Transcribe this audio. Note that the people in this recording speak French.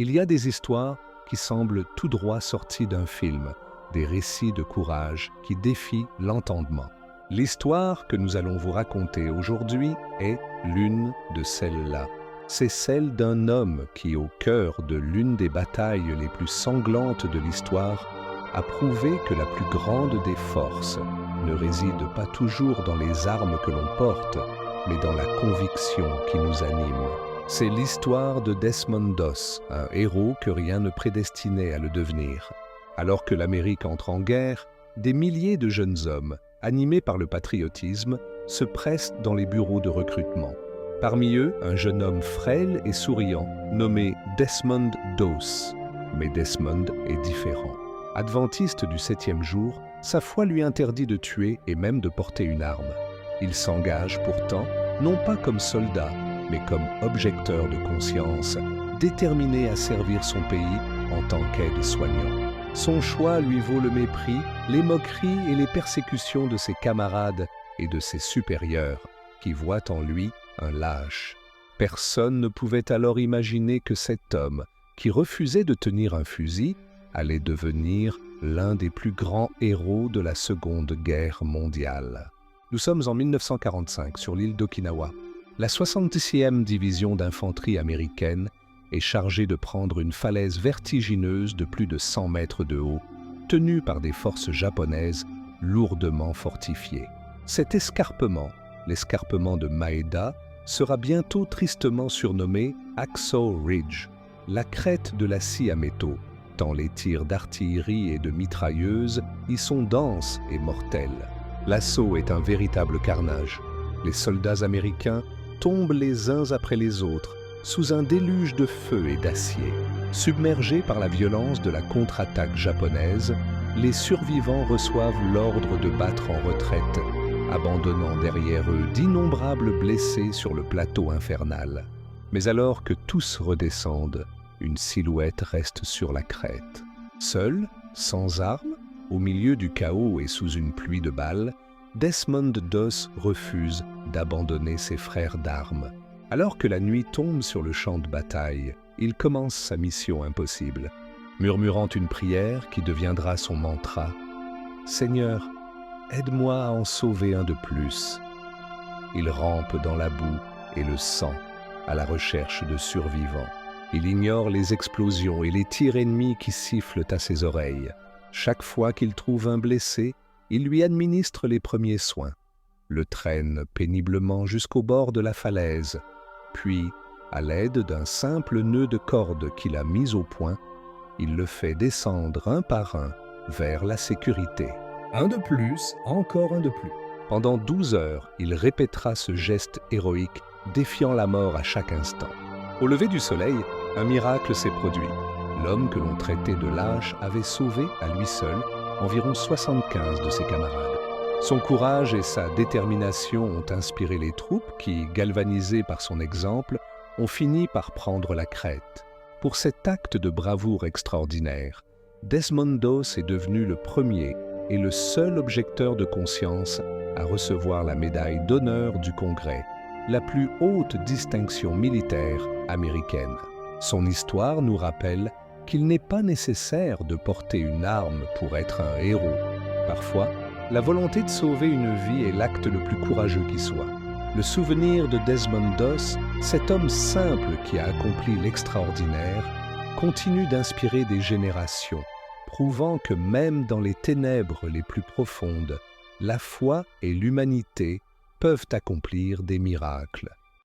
Il y a des histoires qui semblent tout droit sorties d'un film, des récits de courage qui défient l'entendement. L'histoire que nous allons vous raconter aujourd'hui est l'une de celles-là. C'est celle d'un homme qui, au cœur de l'une des batailles les plus sanglantes de l'histoire, a prouvé que la plus grande des forces ne réside pas toujours dans les armes que l'on porte, mais dans la conviction qui nous anime. C'est l'histoire de Desmond Doss, un héros que rien ne prédestinait à le devenir. Alors que l'Amérique entre en guerre, des milliers de jeunes hommes, animés par le patriotisme, se pressent dans les bureaux de recrutement. Parmi eux, un jeune homme frêle et souriant, nommé Desmond Doss. Mais Desmond est différent. Adventiste du 7e jour, sa foi lui interdit de tuer et même de porter une arme. Il s'engage pourtant, non pas comme soldat, mais comme objecteur de conscience, déterminé à servir son pays en tant qu'aide-soignant. Son choix lui vaut le mépris, les moqueries et les persécutions de ses camarades et de ses supérieurs, qui voient en lui un lâche. Personne ne pouvait alors imaginer que cet homme, qui refusait de tenir un fusil, allait devenir l'un des plus grands héros de la Seconde Guerre mondiale. Nous sommes en 1945 sur l'île d'Okinawa. La 66e division d'infanterie américaine est chargée de prendre une falaise vertigineuse de plus de 100 mètres de haut, tenue par des forces japonaises lourdement fortifiées. Cet escarpement, l'escarpement de Maeda, sera bientôt tristement surnommé Hacksaw Ridge, la crête de la scie à métaux, tant les tirs d'artillerie et de mitrailleuses y sont denses et mortels. L'assaut est un véritable carnage. Les soldats américains tombent les uns après les autres, sous un déluge de feu et d'acier. Submergés par la violence de la contre-attaque japonaise, les survivants reçoivent l'ordre de battre en retraite, abandonnant derrière eux d'innombrables blessés sur le plateau infernal. Mais alors que tous redescendent, une silhouette reste sur la crête. Seul, sans armes, au milieu du chaos et sous une pluie de balles, Desmond Doss refuse d'abandonner ses frères d'armes. Alors que la nuit tombe sur le champ de bataille, il commence sa mission impossible, murmurant une prière qui deviendra son mantra. « Seigneur, aide-moi à en sauver un de plus. » Il rampe dans la boue et le sang, à la recherche de survivants. Il ignore les explosions et les tirs ennemis qui sifflent à ses oreilles. Chaque fois qu'il trouve un blessé, il lui administre les premiers soins, le traîne péniblement jusqu'au bord de la falaise, puis, à l'aide d'un simple nœud de corde qu'il a mis au point, il le fait descendre un par un vers la sécurité. Un de plus, encore un de plus. Pendant 12 heures, il répétera ce geste héroïque, défiant la mort à chaque instant. Au lever du soleil, un miracle s'est produit. L'homme que l'on traitait de lâche avait sauvé, à lui seul, environ 75 de ses camarades. Son courage et sa détermination ont inspiré les troupes qui, galvanisées par son exemple, ont fini par prendre la crête. Pour cet acte de bravoure extraordinaire, Desmond Doss est devenu le premier et le seul objecteur de conscience à recevoir la médaille d'honneur du Congrès, la plus haute distinction militaire américaine. Son histoire nous rappelle qu'il n'est pas nécessaire de porter une arme pour être un héros. Parfois, la volonté de sauver une vie est l'acte le plus courageux qui soit. Le souvenir de Desmond Doss, cet homme simple qui a accompli l'extraordinaire, continue d'inspirer des générations, prouvant que même dans les ténèbres les plus profondes, la foi et l'humanité peuvent accomplir des miracles.